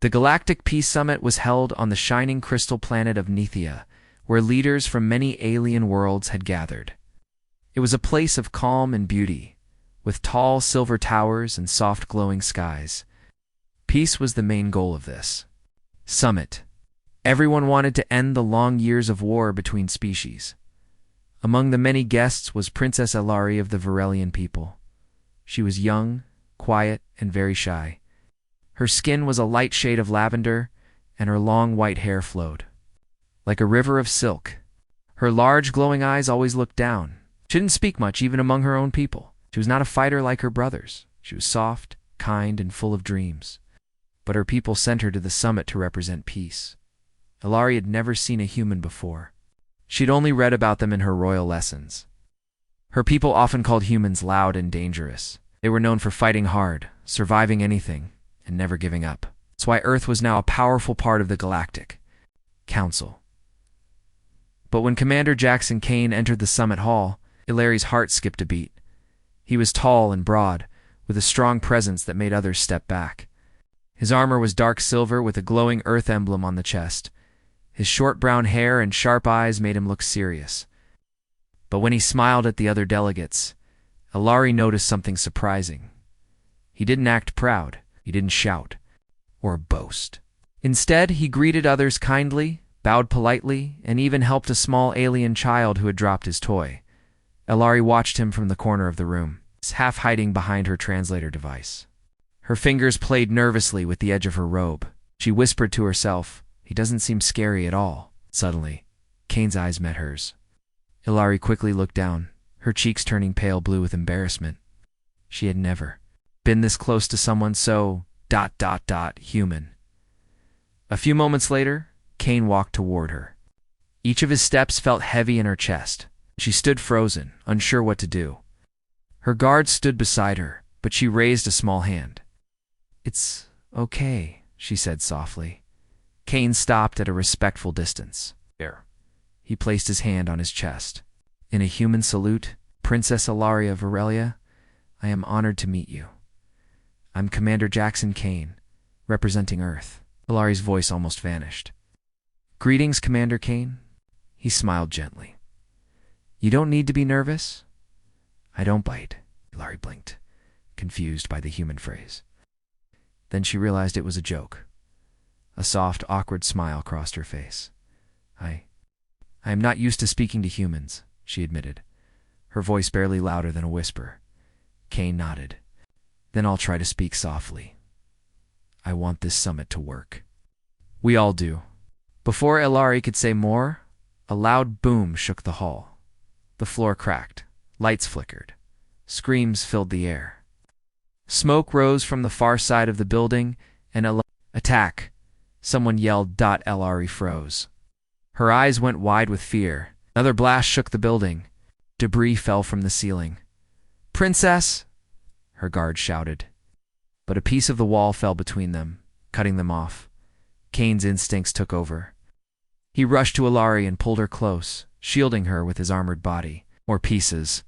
The Galactic Peace Summit was held on the shining crystal planet of Nethia, where leaders from many alien worlds had gathered. It was a place of calm and beauty, with tall silver towers and soft glowing skies. Peace was the main goal of this summit. Everyone wanted to end the long years of war between species. Among the many guests was Princess Elari of the Varelian people. She was young, quiet, and very shy. Her skin was a light shade of lavender, and her long white hair flowed like a river of silk. Her large glowing eyes always looked down. She didn't speak much even among her own people. She was not a fighter like her brothers. She was soft, kind, and full of dreams. But her people sent her to the summit to represent peace. Elari had never seen a human before. She'd only read about them in her royal lessons. Her people often called humans loud and dangerous. They were known for fighting hard, surviving anything, and never giving up. That's why Earth was now a powerful part of the Galactic Council. But when Commander Jackson Kane entered the summit hall, Ilari's heart skipped a beat. He was tall and broad, with a strong presence that made others step back. His armor was dark silver with a glowing Earth emblem on the chest. His short brown hair and sharp eyes made him look serious. But when he smiled at the other delegates, Ilari noticed something surprising. He didn't act proud, he didn't shout, or boast. Instead, he greeted others kindly, bowed politely, and even helped a small alien child who had dropped his toy. Ilari watched him from the corner of the room, half hiding behind her translator device. Her fingers played nervously with the edge of her robe. She whispered to herself, "He doesn't seem scary at all." Suddenly, Kane's eyes met hers. Ilari quickly looked down, her cheeks turning pale blue with embarrassment. She had never been this close to someone so human. A few moments later, Kane walked toward her. Each of his steps felt heavy in her chest. She stood frozen, unsure what to do. Her guards stood beside her, but she raised a small hand. "It's okay," she said softly. Kane stopped at a respectful distance. There. He placed his hand on his chest. "In a human salute, Princess Ilari of Varelia, I am honored to meet you. I'm Commander Jackson Kane, representing Earth." Ilari's voice almost vanished. "Greetings, Commander Kane." He smiled gently. "You don't need to be nervous." "I don't bite." Ilari blinked, confused by the human phrase. Then she realized it was a joke. A soft, awkward smile crossed her face. I am not used to speaking to humans," she admitted, her voice barely louder than a whisper. Kane nodded. "Then I'll try to speak softly. I want this summit to work." "We all do." Before Ilari could say more, a loud boom shook the hall. The floor cracked, lights flickered, screams filled the air. Smoke rose from the far side of the building, and "Attack!" someone yelled. Ilari froze. Her eyes went wide with fear. Another blast shook the building. Debris fell from the ceiling. "Princess!" her guard shouted. But a piece of the wall fell between them, cutting them off. Kane's instincts took over. He rushed to Ilari and pulled her close, shielding her with his armored body. More pieces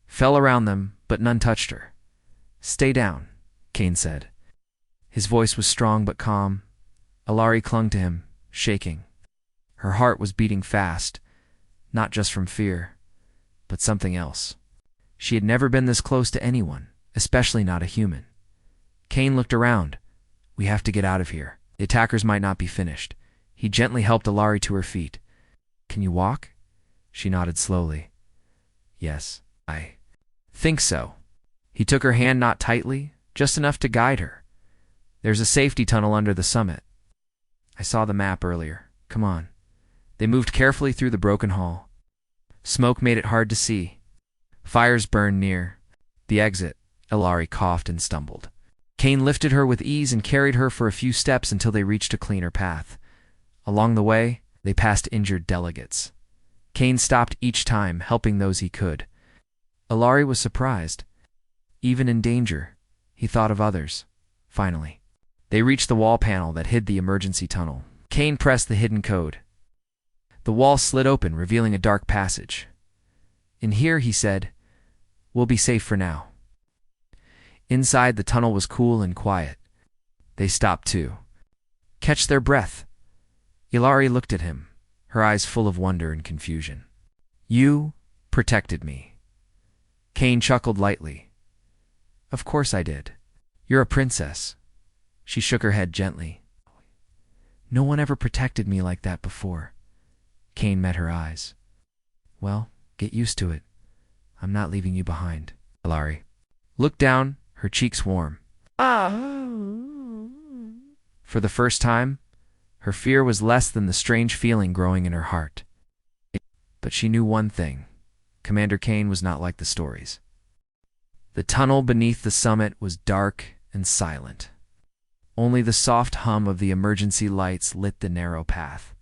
fell around them, but none touched her. "Stay down," Kane said. His voice was strong but calm. Ilari clung to him, shaking. Her heart was beating fast, not just from fear, but something else. She had never been this close to anyone, especially not a human. Kane looked around. "We have to get out of here. The attackers might not be finished." He gently helped Ilari to her feet. "Can you walk?" She nodded slowly. "Yes, I think so." He took her hand not tightly, just enough to guide her. "There's a safety tunnel under the summit. I saw the map earlier. Come on." They moved carefully through the broken hall. Smoke made it hard to see. Fires burned near. The exit. Ilari coughed and stumbled. Kane lifted her with ease and carried her for a few steps until they reached a cleaner path. Along the way, they passed injured delegates. Kane stopped each time, helping those he could. Ilari was surprised. Even in danger, he thought of others. Finally, they reached the wall panel that hid the emergency tunnel. Kane pressed the hidden code. The wall slid open, revealing a dark passage. "In here," he said, "we'll be safe for now." Inside, the tunnel was cool and quiet. They stopped too. catch their breath. Ilari looked at him, her eyes full of wonder and confusion. You protected me. Cain chuckled lightly. Of course I did. You're a princess. She shook her head gently. No one ever protected me like that before. Cain met her eyes. Well, get used to it. I'm not leaving you behind. Ilari looked down, her cheeks warm. For the first time, her fear was less than the strange feeling growing in her heart. But she knew one thing. Commander Cain was not like the stories. The tunnel beneath the summit was dark and silent. Only the soft hum of the emergency lights lit the narrow path.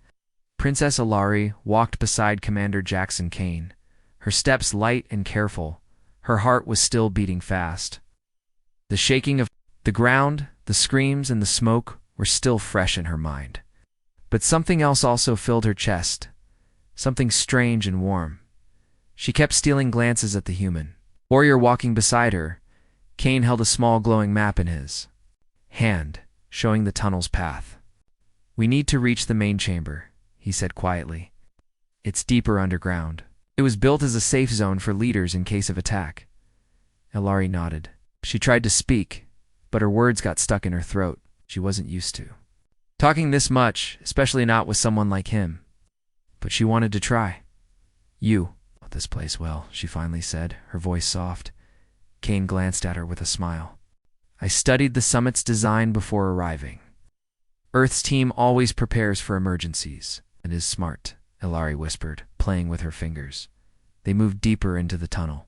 Princess Ilari walked beside Commander Jackson Cain, her steps light and careful. Her heart was still beating fast. The shaking of the ground, the screams, and the smoke were still fresh in her mind. But something else also filled her chest, something strange and warm. She kept stealing glances at the human warrior walking beside her. Cain held a small glowing map in his hand, showing the tunnel's path. We need to reach the main chamber, he said quietly. It's deeper underground. It was built as a safe zone for leaders in case of attack. Ilari nodded. She tried to speak, but her words got stuck in her throat. She wasn't used to talking this much, especially not with someone like him. But she wanted to try. You know this place well, she finally said, her voice soft. Cain glanced at her with a smile. I studied the summit's design before arriving. Earth's team always prepares for emergencies. It is smart, Ilari whispered, playing with her fingers. They moved deeper into the tunnel.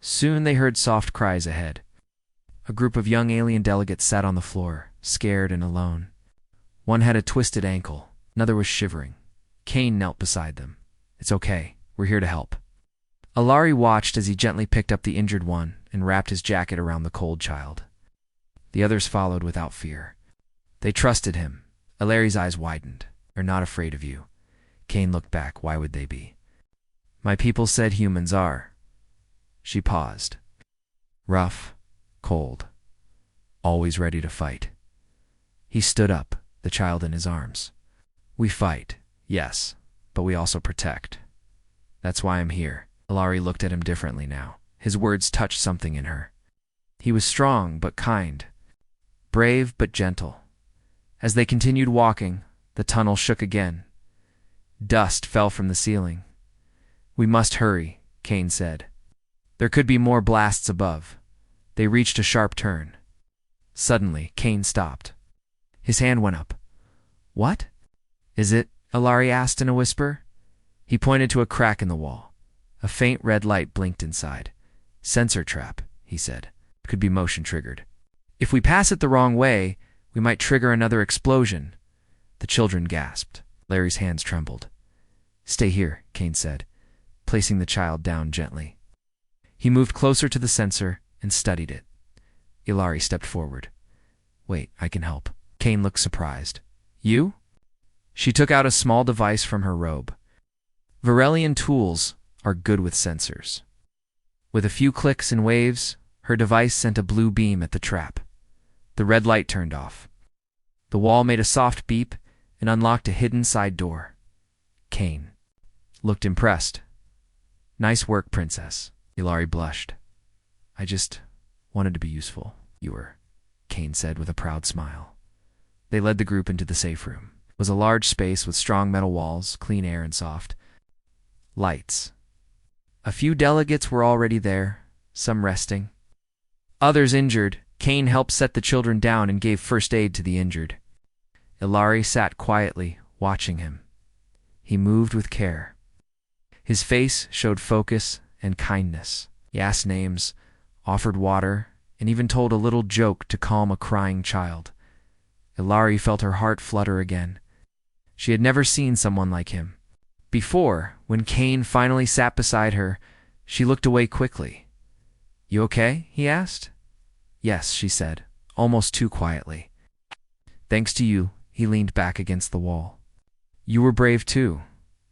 Soon they heard soft cries ahead. A group of young alien delegates sat on the floor, scared and alone. One had a twisted ankle, another was shivering. Cain knelt beside them. It's okay, we're here to help. Ilari watched as he gently picked up the injured one and wrapped his jacket around the cold child. The others followed without fear. They trusted him. Ilari's eyes widened. They're not afraid of you. Cain looked back. Why would they be? My people said humans are. She paused. Rough, cold, always ready to fight. He stood up, the child in his arms. We fight, yes, but we also protect. That's why I'm here. Ilari looked at him differently now. His words touched something in her. He was strong but kind, brave but gentle. As they continued walking, the tunnel shook again. Dust fell from the ceiling. We must hurry, Cain said. There could be more blasts above. They reached a sharp turn. Suddenly, Cain stopped. His hand went up. What? Is it? Ilari asked in a whisper. He pointed to a crack in the wall. A faint red light blinked inside. Sensor trap, he said. It could be motion triggered. If we pass it the wrong way, we might trigger another explosion. The children gasped. Larry's hands trembled. Stay here, Cain said, placing the child down gently. He moved closer to the sensor and studied it. Ilari stepped forward. Wait, I can help. Cain looked surprised. You? She took out a small device from her robe. Varelian tools are good with sensors. With a few clicks and waves, her device sent a blue beam at the trap. The red light turned off. The wall made a soft beep and unlocked a hidden side door. Cain looked impressed. Nice work, princess. Ilari blushed. I just wanted to be useful. You were, Cain said with a proud smile. They led the group into the safe room. It was a large space with strong metal walls, clean air, and soft lights. A few delegates were already there, some resting. Others injured. Cain helped set the children down and gave first aid to the injured. Ilari sat quietly, watching him. He moved with care. His face showed focus and kindness. He asked names, offered water, and even told a little joke to calm a crying child. Ilari felt her heart flutter again. She had never seen someone like him. Before, when Cain finally sat beside her, she looked away quickly. You okay? He asked. Yes, she said, almost too quietly. Thanks to you, he leaned back against the wall. You were brave too,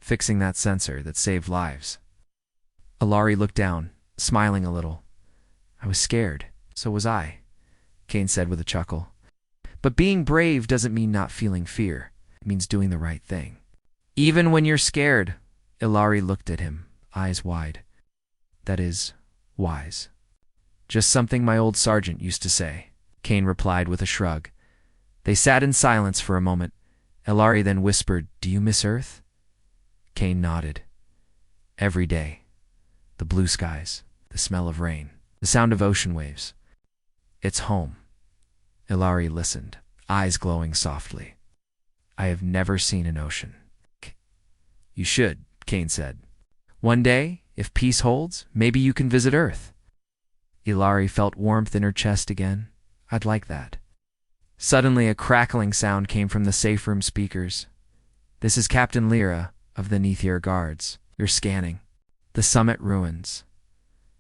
fixing that sensor that saved lives. Ilari looked down, smiling a little. I was scared, so was I, Cain said with a chuckle. But being brave doesn't mean not feeling fear. It means doing the right thing. Even when you're scared. Ilari looked at him, eyes wide. That is, wise. Just something my old sergeant used to say, Kane replied with a shrug. They sat in silence for a moment. Ilari then whispered, Do you miss Earth? Kane nodded. Every day. The blue skies, the smell of rain, the sound of ocean waves. It's home. Ilari listened, eyes glowing softly. I have never seen an ocean. You should, Kane said. One day, if peace holds, maybe you can visit Earth. Ilari felt warmth in her chest again. I'd like that. Suddenly, a crackling sound came from the safe room speakers. This is Captain Lyra of the Neithier Guards. You're scanning. The summit ruins.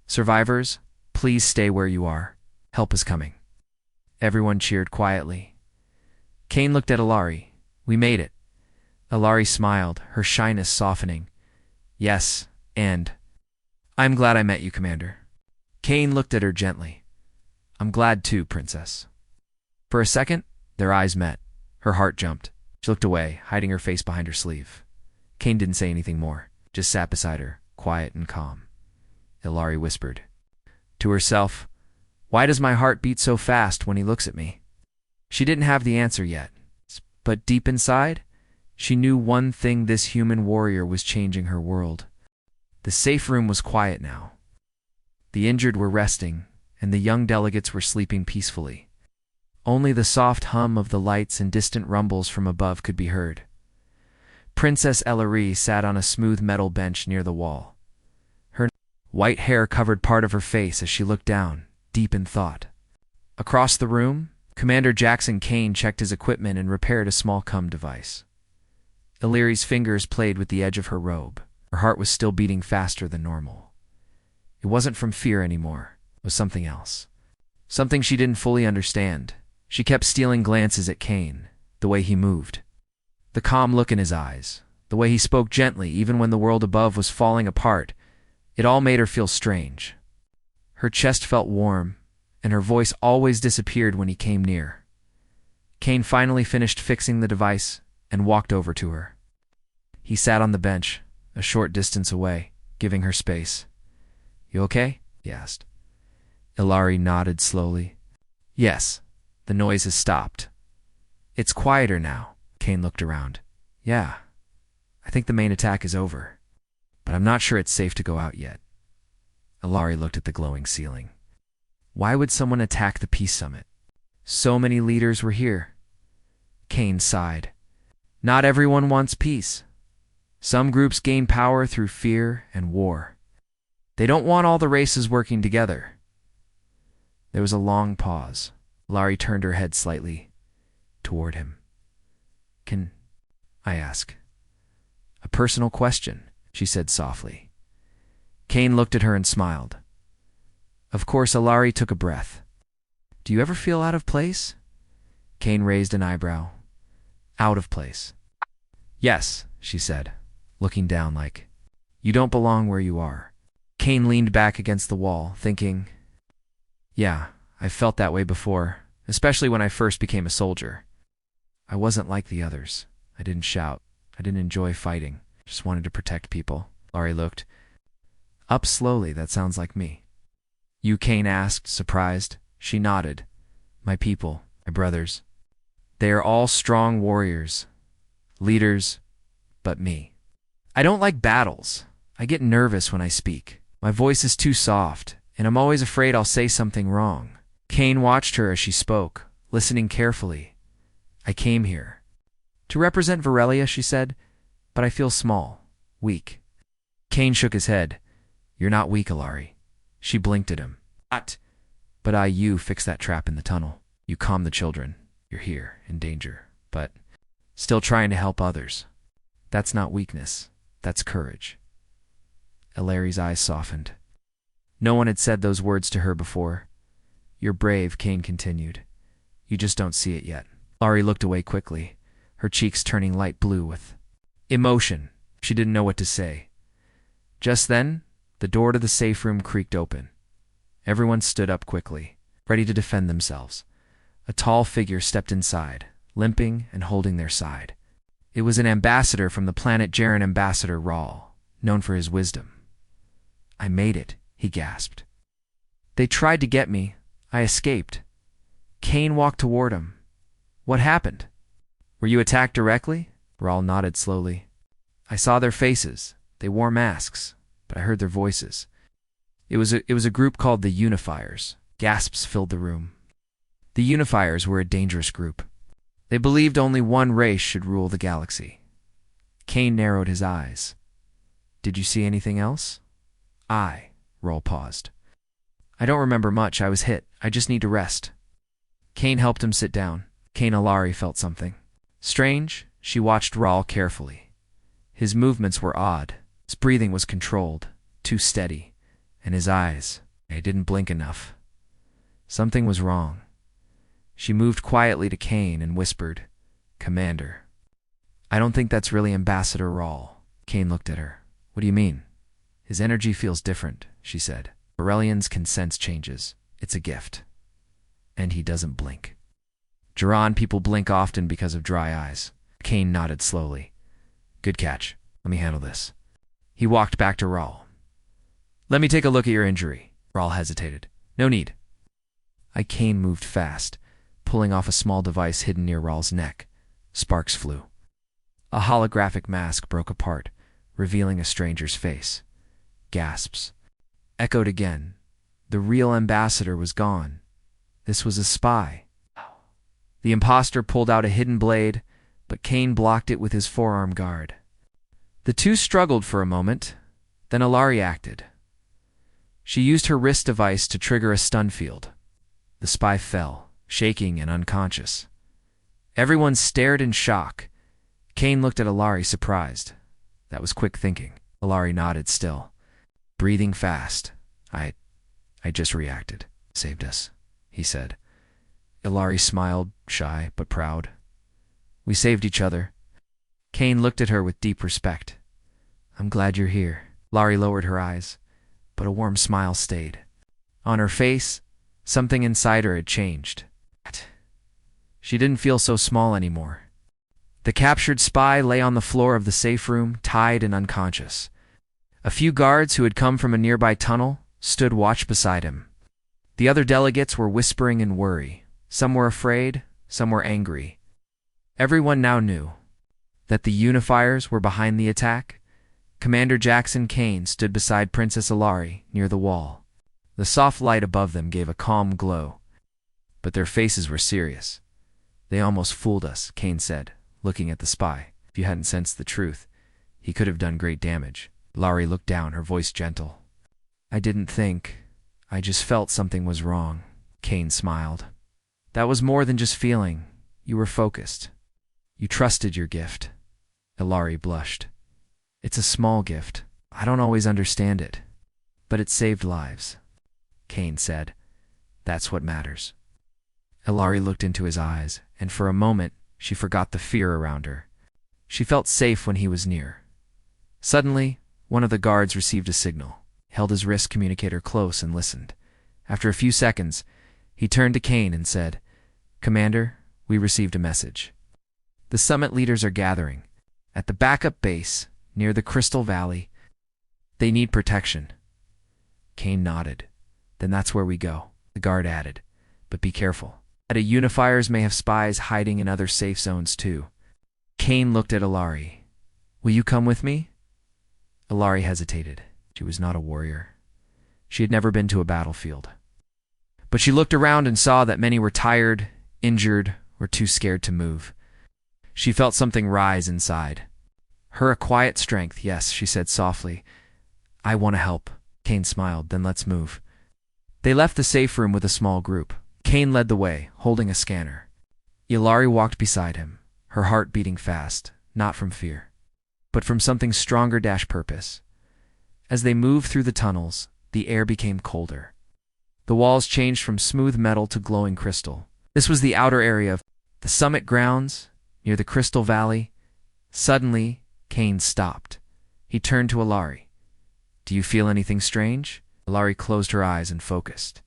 Survivors, please stay where you are. Help is coming. Everyone cheered quietly. Kane looked at Ilari. We made it. Ilari smiled, her shyness softening. Yes, and I'm glad I met you, Commander. Kane looked at her gently. I'm glad too, Princess. For a second, their eyes met. Her heart jumped. She looked away, hiding her face behind her sleeve. Kane didn't say anything more, just sat beside her, quiet and calm. Ilari whispered. To herself, why does my heart beat so fast when he looks at me? She didn't have the answer yet, but deep inside, she knew one thing: this human warrior was changing her world. The safe room was quiet now. The injured were resting, and the young delegates were sleeping peacefully. Only the soft hum of the lights and distant rumbles from above could be heard. Princess Ellery sat on a smooth metal bench near the wall. Her white hair covered part of her face as she looked down, deep in thought. Across the room, Commander Jackson Kane checked his equipment and repaired a small device. Illyri's fingers played with the edge of her robe. Her heart was still beating faster than normal. It wasn't from fear anymore. It was something else. Something she didn't fully understand. She kept stealing glances at Kane, the way he moved. The calm look in his eyes, the way he spoke gently even when the world above was falling apart. It all made her feel strange. Her chest felt warm, and her voice always disappeared when he came near. Kane finally finished fixing the device and walked over to her. He sat on the bench, a short distance away, giving her space. You okay? He asked. Ilari nodded slowly. Yes, the noise has stopped. It's quieter now. Kane looked around. Yeah, I think the main attack is over, but I'm not sure it's safe to go out yet. Ilari looked at the glowing ceiling. Why would someone attack the peace summit? So many leaders were here. Kane sighed. Not everyone wants peace. Some groups gain power through fear and war. They don't want all the races working together. There was a long pause. Ilari turned her head slightly toward him. Can I ask? A personal question, she said softly. Kane looked at her and smiled. Of course, Ilari took a breath. Do you ever feel out of place? Kane raised an eyebrow. Out of place. Yes, she said, looking down like, you don't belong where you are. Kane leaned back against the wall, thinking, yeah, I've felt that way before, especially when I first became a soldier. I wasn't like the others. I didn't shout. I didn't enjoy fighting. Just wanted to protect people. Ilari looked up slowly. That sounds like me. You? Kane asked, surprised. She nodded. My people, my brothers. They are all strong warriors, leaders, but me. I don't like battles. I get nervous when I speak. My voice is too soft, and I'm always afraid I'll say something wrong. Kane watched her as she spoke, listening carefully. I came here to represent Varelia, she said, but I feel small, weak. Kane shook his head. You're not weak, Ilari. She blinked at him. But you fix that trap in the tunnel. You calm the children. You're here, in danger, but still trying to help others. That's not weakness. That's courage. Ilari's eyes softened. No one had said those words to her before. You're brave, Kane continued. You just don't see it yet. Ilari looked away quickly, her cheeks turning light blue with emotion. She didn't know what to say. Just then, the door to the safe room creaked open. Everyone stood up quickly, ready to defend themselves. A tall figure stepped inside, limping and holding their side. It was an ambassador from the planet Jaren, Ambassador Rawl, known for his wisdom. "I made it," he gasped. "They tried to get me. I escaped." Kane walked toward him. "What happened? Were you attacked directly?" Rawl nodded slowly. "I saw their faces. They wore masks, but I heard their voices. It was a group called the Unifiers." Gasps filled the room. The Unifiers were a dangerous group. They believed only one race should rule the galaxy. Kane narrowed his eyes. "Did you see anything else?" Rawl paused. "I don't remember much. I was hit. I just need to rest." Kane helped him sit down. Alari felt something strange. She watched Rawl carefully. His movements were odd. His breathing was controlled, too steady, and his eyes, they didn't blink enough. Something was wrong. She moved quietly to Kane and whispered, "Commander." "I don't think that's really Ambassador Rawl." Kane looked at her. "What do you mean?" "His energy feels different," she said. "Aurelians can sense changes. It's a gift." "And he doesn't blink." "Jaren people blink often because of dry eyes." Kane nodded slowly. "Good catch. Let me handle this." He walked back to Rawl. "Let me take a look at your injury." Rawl hesitated. "No need." Kane moved fast, pulling off a small device hidden near Rawl's neck. Sparks flew. A holographic mask broke apart, revealing a stranger's face. Gasps echoed again. The real ambassador was gone. This was a spy. The imposter pulled out a hidden blade, but Kane blocked it with his forearm guard. The two struggled for a moment, then Alari acted. She used her wrist device to trigger a stun field. The spy fell, shaking and unconscious. Everyone stared in shock. Kane looked at Alari, surprised. That was quick thinking. Alari nodded still, breathing fast. I just reacted. "Saved us," he said. Alari smiled, shy but proud. "We saved each other." Kane looked at her with deep respect. "I'm glad you're here." Alari lowered her eyes, but a warm smile stayed. On her face, something inside her had changed. She didn't feel so small anymore. The captured spy lay on the floor of the safe room, tied and unconscious. A few guards who had come from a nearby tunnel stood watch beside him. The other delegates were whispering in worry. Some were afraid, some were angry. Everyone now knew that the Unifiers were behind the attack. Commander Jackson Kane stood beside Princess Alari near the wall. The soft light above them gave a calm glow, but their faces were serious. "They almost fooled us," Kane said, looking at the spy. "If you hadn't sensed the truth, he could have done great damage." Alari looked down, her voice gentle. "I didn't think. I just felt something was wrong." Kane smiled. "That was more than just feeling. You were focused. You trusted your gift." Alari blushed. "It's a small gift. I don't always understand it, but it saved lives." Kane said, "That's what matters." Alari looked into his eyes, and for a moment she forgot the fear around her. She felt safe when he was near. Suddenly, one of the guards received a signal, held his wrist communicator close and listened. After a few seconds, he turned to Kane and said, "Commander, we received a message. The summit leaders are gathering at the backup base near the Crystal Valley. They need protection." Kane nodded. "Then that's where we go," the guard added. "But be careful. The Unifiers may have spies hiding in other safe zones too." Kane looked at Alari. "Will you come with me?" Alari hesitated. She was not a warrior. She had never been to a battlefield. But she looked around and saw that many were tired, injured, or too scared to move. She felt something rise inside. Her a quiet strength. "Yes," she said softly. "I want to help." Kane smiled. "Then let's move." They left the safe room with a small group. Kane led the way, holding a scanner. Alari walked beside him, her heart beating fast, not from fear, but from something stronger - purpose. As they moved through the tunnels, the air became colder. The walls changed from smooth metal to glowing crystal. This was the outer area of the summit grounds, near the Crystal Valley. Suddenly, Kane stopped. He turned to Alari. "Do you feel anything strange?" Alari closed her eyes and focused.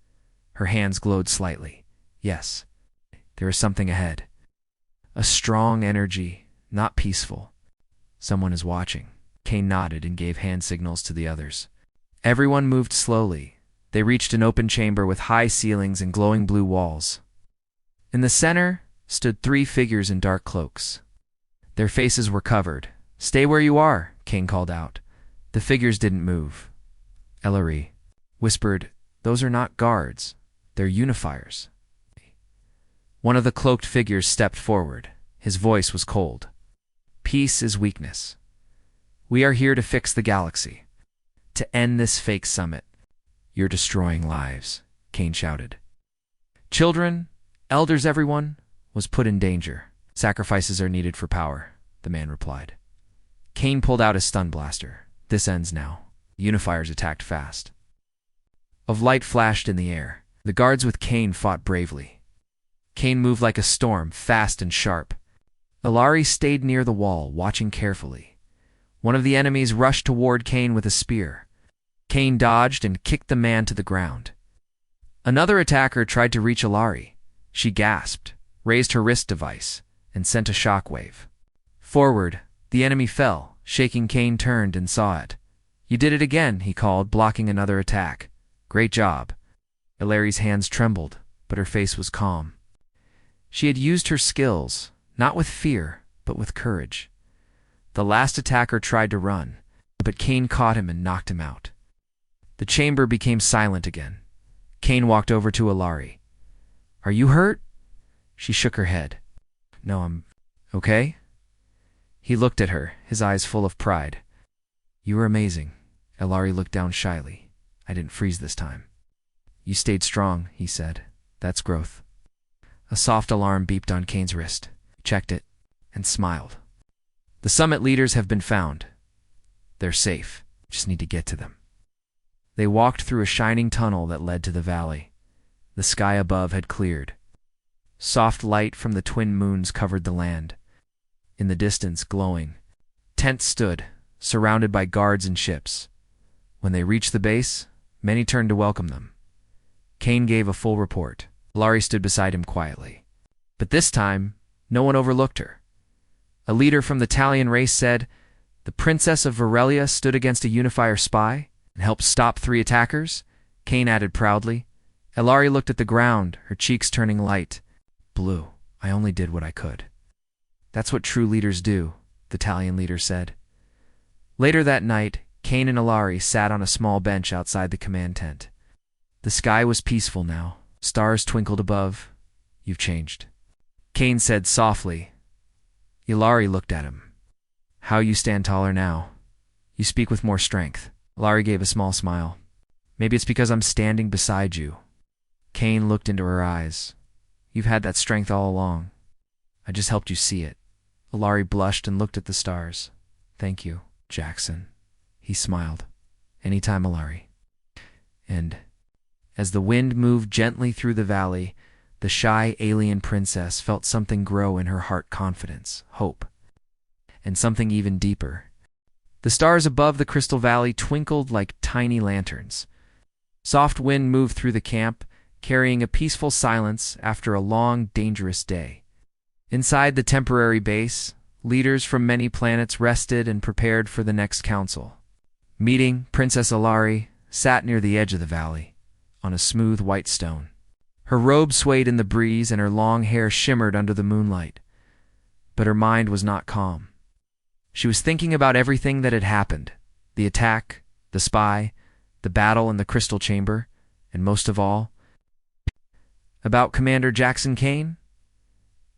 Her hands glowed slightly. "Yes." There is something ahead. A strong energy, not peaceful. Someone is watching. Kane nodded and gave hand signals to the others. Everyone moved slowly. They reached an open chamber with high ceilings and glowing blue walls. In the center stood 3 figures in dark cloaks. Their faces were covered. "Stay where you are," Kane called out. The figures didn't move. Ellery whispered, "Those are not guards. They're unifiers." One of the cloaked figures stepped forward. His voice was cold. "Peace is weakness. We are here to fix the galaxy. To end this fake summit." "You're destroying lives," Kane shouted. "Children, elders, everyone was put in danger. Sacrifices are needed for power," the man replied. Kane pulled out his stun blaster. "This ends now." The unifiers attacked fast. Of light flashed in the air. The guards with Kane fought bravely. Kane moved like a storm, fast and sharp. Ilari stayed near the wall, watching carefully. One of the enemies rushed toward Kane with a spear. Kane dodged and kicked the man to the ground. Another attacker tried to reach Ilari. She gasped, raised her wrist device, and sent a shockwave. Forward, the enemy fell. Shaking, Kane turned and saw it. "You did it again," he called, blocking another attack. "Great job." Ilari's hands trembled, but her face was calm. She had used her skills, not with fear, but with courage. The last attacker tried to run, but Kane caught him and knocked him out. The chamber became silent again. Kane walked over to Ilari. "Are you hurt?" She shook her head. "No, I'm okay." He looked at her, his eyes full of pride. "You were amazing." Ilari looked down shyly. "I didn't freeze this time." "You stayed strong," he said. "That's growth." A soft alarm beeped on Kane's wrist. He checked it and smiled. "The summit leaders have been found. They're safe. Just need to get to them." They walked through a shining tunnel that led to the valley. The sky above had cleared. Soft light from the twin moons covered the land. In the distance, glowing, tents stood, surrounded by guards and ships. When they reached the base, many turned to welcome them. Kane gave a full report. Ilari stood beside him quietly. But this time, no one overlooked her. A leader from the Talion race said, "The Princess of Varelia stood against a unifier spy and helped stop 3 attackers." Kane added proudly. Ilari looked at the ground, her cheeks turning light. "Blue, I only did what I could." "That's what true leaders do," the Talion leader said. Later that night, Kane and Ilari sat on a small bench outside the command tent. The sky was peaceful now. Stars twinkled above. "You've changed," Kane said softly. Ilari looked at him. "How you stand taller now. You speak with more strength." Ilari gave a small smile. "Maybe it's because I'm standing beside you." Kane looked into her eyes. "You've had that strength all along. I just helped you see it." Ilari blushed and looked at the stars. "Thank you, Jackson." He smiled. "Anytime, Ilari." And as the wind moved gently through the valley, the shy alien princess felt something grow in her heart: confidence, hope, and something even deeper. The stars above the Crystal Valley twinkled like tiny lanterns. Soft wind moved through the camp, carrying a peaceful silence after a long, dangerous day. Inside the temporary base, leaders from many planets rested and prepared for the next council. Meeting, Princess Ilari sat near the edge of the valley, on a smooth white stone. Her robe swayed in the breeze and her long hair shimmered under the moonlight. But her mind was not calm. She was thinking about everything that had happened: the attack, the spy, the battle in the crystal chamber, and most of all, about Commander Jackson Kane.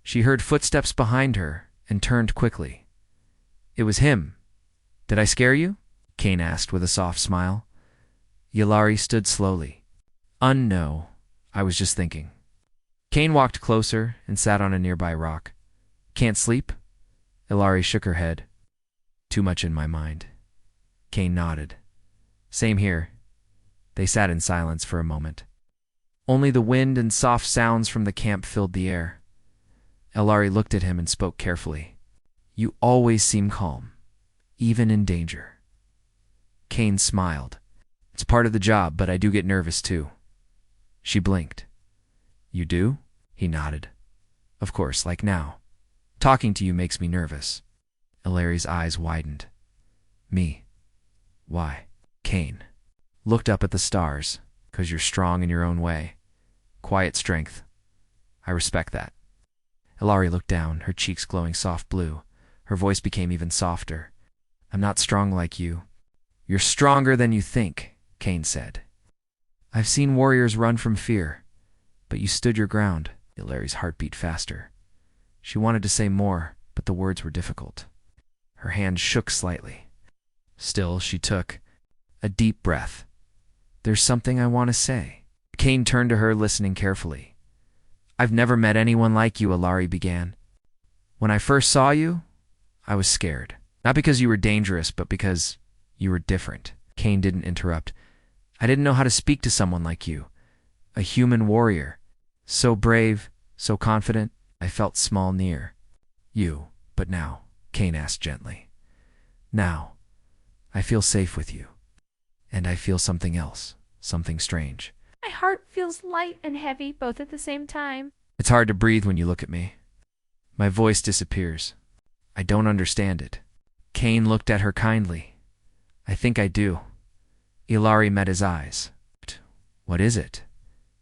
She heard footsteps behind her and turned quickly. It was him. "Did I scare you?" Kane asked with a soft smile. Ilari stood slowly. "No, I was just thinking." Kane walked closer and sat on a nearby rock. "Can't sleep?" Ilari shook her head. "Too much in my mind." Kane nodded. "Same here." They sat in silence for a moment. Only the wind and soft sounds from the camp filled the air. Ilari looked at him and spoke carefully. "You always seem calm, even in danger." Kane smiled. "It's part of the job, but I do get nervous too." She blinked. "You do?" He nodded. Of course, like now. Talking to you makes me nervous. Ilari's eyes widened. Me? Why? Kane looked up at the stars. 'Cause you're strong in your own way. Quiet strength. I respect that. Ilari looked down, her cheeks glowing soft blue. Her voice became even softer. I'm not strong like you. You're stronger than you think, Kane said. I've seen warriors run from fear, but you stood your ground. Ilari's heart beat faster. She wanted to say more, but the words were difficult. Her hand shook slightly. Still, she took a deep breath. There's something I want to say. Kane turned to her, listening carefully. I've never met anyone like you, Ilari began. When I first saw you, I was scared. Not because you were dangerous, but because you were different. Kane didn't interrupt. I didn't know how to speak to someone like you. A human warrior. So brave, so confident, I felt small near you. But now, Kane asked gently. Now, I feel safe with you. And I feel something else, something strange. My heart feels light and heavy, both at the same time. It's hard to breathe when you look at me. My voice disappears. I don't understand it. Kane looked at her kindly. I think I do. Ilari met his eyes. What is it?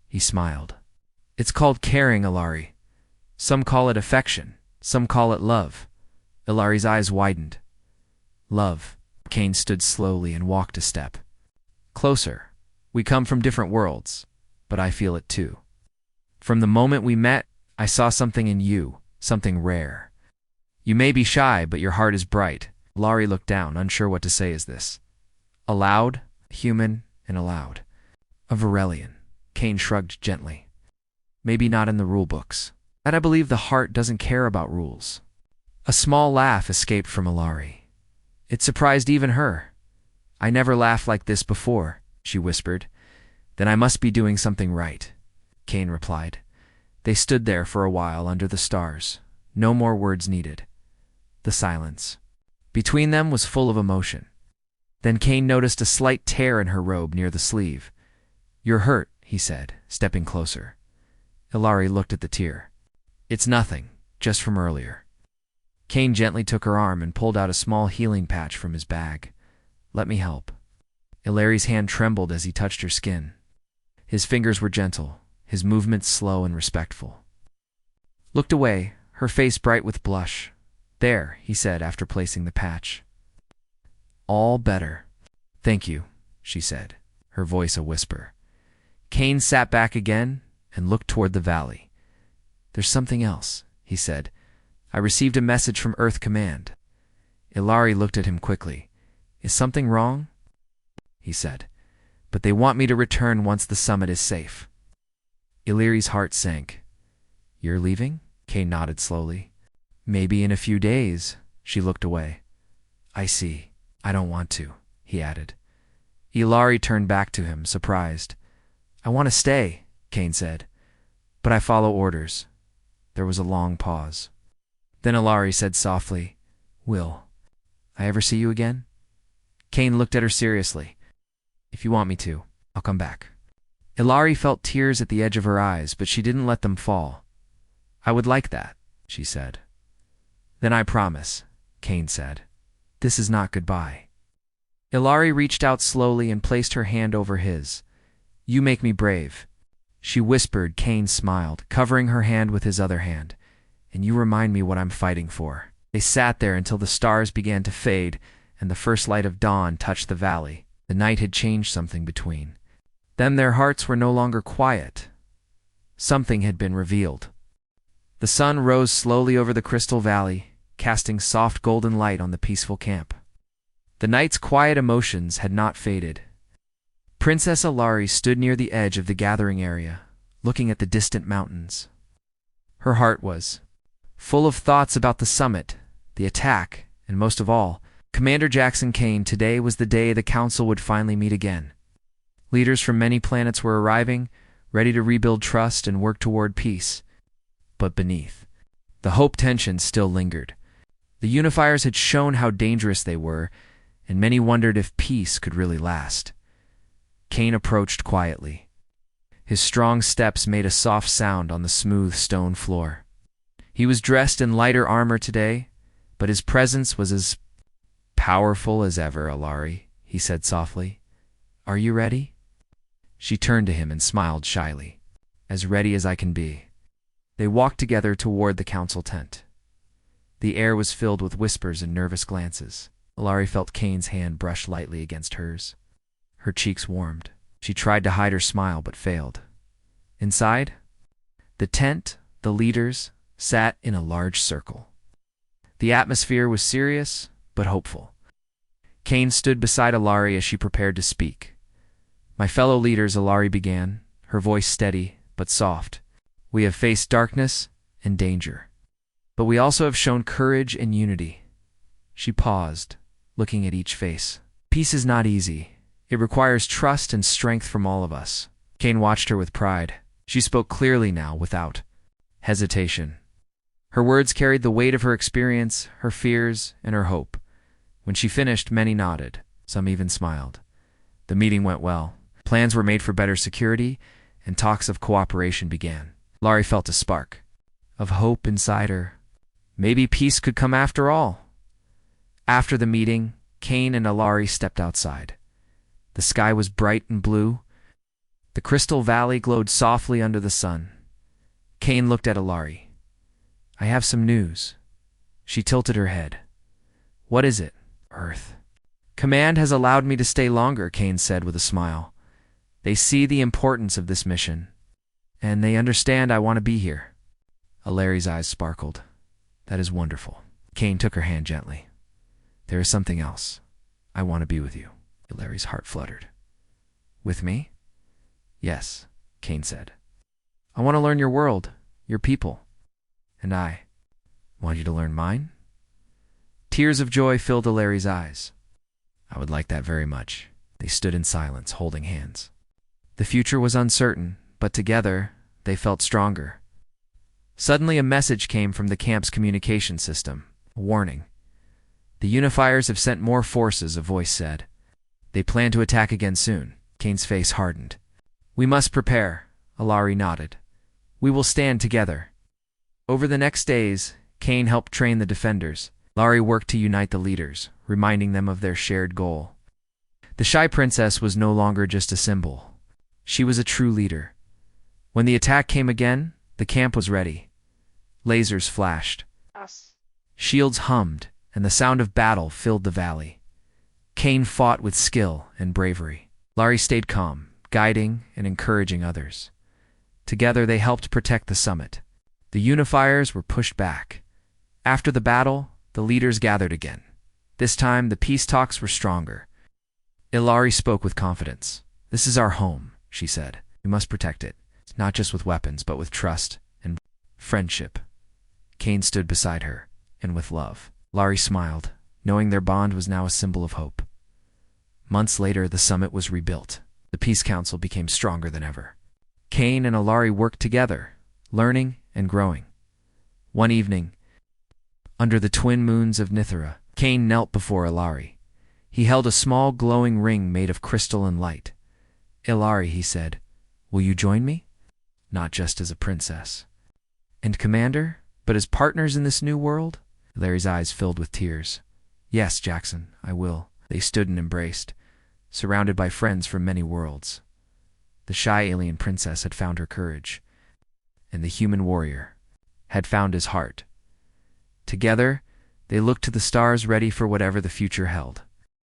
He smiled. It's called caring, Ilari. Some call it affection. Some call it love. Ilari's eyes widened. Love. Kane stood slowly and walked a step. Closer. We come from different worlds, but I feel it too. From the moment we met, I saw something in you, something rare. You may be shy, but your heart is bright. Ilari looked down, unsure what to say. Is this allowed, human, and allowed? A Varelian. Kane shrugged gently. Maybe not in the rule books. And I believe the heart doesn't care about rules. A small laugh escaped from Ilari. It surprised even her. I never laughed like this before, she whispered. Then I must be doing something right, Kane replied. They stood there for a while under the stars. No more words needed. The silence between them was full of emotion. Then Kane noticed a slight tear in her robe near the sleeve. You're hurt, he said, stepping closer. Ilari looked at the tear. It's nothing, just from earlier. Kane gently took her arm and pulled out a small healing patch from his bag. Let me help. Ilari's hand trembled as he touched her skin. His fingers were gentle, his movements slow and respectful. Looked away, her face bright with blush. There, he said after placing the patch. All better. Thank you, she said, her voice a whisper. Kane sat back again and looked toward the valley. There's something else, he said. I received a message from Earth Command. Ilari looked at him quickly. Is something wrong? He said. But they want me to return once the summit is safe. Ilari's heart sank. You're leaving? Kane nodded slowly. Maybe in a few days. She looked away. I see. I don't want to, he added. Ilari turned back to him, surprised. I want to stay, Kane said. But I follow orders. There was a long pause. Then Ilari said softly, Will I ever see you again? Kane looked at her seriously. If you want me to, I'll come back. Ilari felt tears at the edge of her eyes, but she didn't let them fall. I would like that, she said. Then I promise, Kane said. This is not goodbye. Ilari reached out slowly and placed her hand over his. You make me brave. She whispered. Kane smiled, covering her hand with his other hand. And you remind me what I'm fighting for. They sat there until the stars began to fade and the first light of dawn touched the valley. The night had changed something between them. Their hearts were no longer quiet. Something had been revealed. The sun rose slowly over the crystal valley, casting soft golden light on the peaceful camp. The night's quiet emotions had not faded. Princess Ilari stood near the edge of the gathering area, looking at the distant mountains. Her heart was full of thoughts about the summit, the attack, and most of all, Commander Jackson Kane. Today was the day the council would finally meet again. Leaders from many planets were arriving, ready to rebuild trust and work toward peace. But beneath the hope, tension still lingered. The unifiers had shown how dangerous they were, and many wondered if peace could really last. Kane approached quietly. His strong steps made a soft sound on the smooth stone floor. He was dressed in lighter armor today, but his presence was as powerful as ever. Alari, he said softly. Are you ready? She turned to him and smiled shyly. As ready as I can be. They walked together toward the council tent. The air was filled with whispers and nervous glances. Alari felt Kane's hand brush lightly against hers. Her cheeks warmed. She tried to hide her smile but failed. Inside, the tent, the leaders, sat in a large circle. The atmosphere was serious but hopeful. Kane stood beside Alari as she prepared to speak. My fellow leaders, Alari began, her voice steady but soft. We have faced darkness and danger, but we also have shown courage and unity. She paused, looking at each face. Peace is not easy. It requires trust and strength from all of us. Kane watched her with pride. She spoke clearly now, without hesitation. Her words carried the weight of her experience, her fears, and her hope. When she finished, many nodded. Some even smiled. The meeting went well. Plans were made for better security, and talks of cooperation began. Alari felt a spark of hope inside her. Maybe peace could come after all. After the meeting, Kane and Alari stepped outside. The sky was bright and blue. The Crystal Valley glowed softly under the sun. Kane looked at Alari. I have some news. She tilted her head. What is it? Earth. Command has allowed me to stay longer, Kane said with a smile. They see the importance of this mission, and they understand I want to be here. Alari's eyes sparkled. That is wonderful. Kane took her hand gently. There is something else. I want to be with you. Alari's heart fluttered. With me? Yes, Kane said. I want to learn your world, your people. And I want you to learn mine? Tears of joy filled Alari's eyes. I would like that very much. They stood in silence, holding hands. The future was uncertain, but together they felt stronger. Suddenly a message came from the camp's communication system. A warning. The Unifiers have sent more forces, a voice said. They plan to attack again soon. Kane's face hardened. We must prepare, Alari nodded. We will stand together. Over the next days, Kane helped train the defenders. Alari worked to unite the leaders, reminding them of their shared goal. The shy princess was no longer just a symbol. She was a true leader. When the attack came again, the camp was ready. Lasers flashed. Shields hummed, and the sound of battle filled the valley. Kane fought with skill and bravery. Alari stayed calm, guiding and encouraging others. Together they helped protect the summit. The Unifiers were pushed back. After the battle, the leaders gathered again. This time, the peace talks were stronger. Alari spoke with confidence. This is our home, she said. We must protect it, not just with weapons, but with trust and friendship. Kane stood beside her, and with love. Alari smiled, knowing their bond was now a symbol of hope. Months later, the summit was rebuilt. The Peace Council became stronger than ever. Kane and Alari worked together, learning and growing. One evening, under the twin moons of Nithara, Kane knelt before Alari. He held a small glowing ring made of crystal and light. Alari, he said, will you join me? Not just as a princess and commander, but as partners in this new world? Alari's eyes filled with tears. Yes, Jackson, I will. They stood and embraced, surrounded by friends from many worlds. The shy alien princess had found her courage, and the human warrior had found his heart. Together, they looked to the stars, ready for whatever the future held.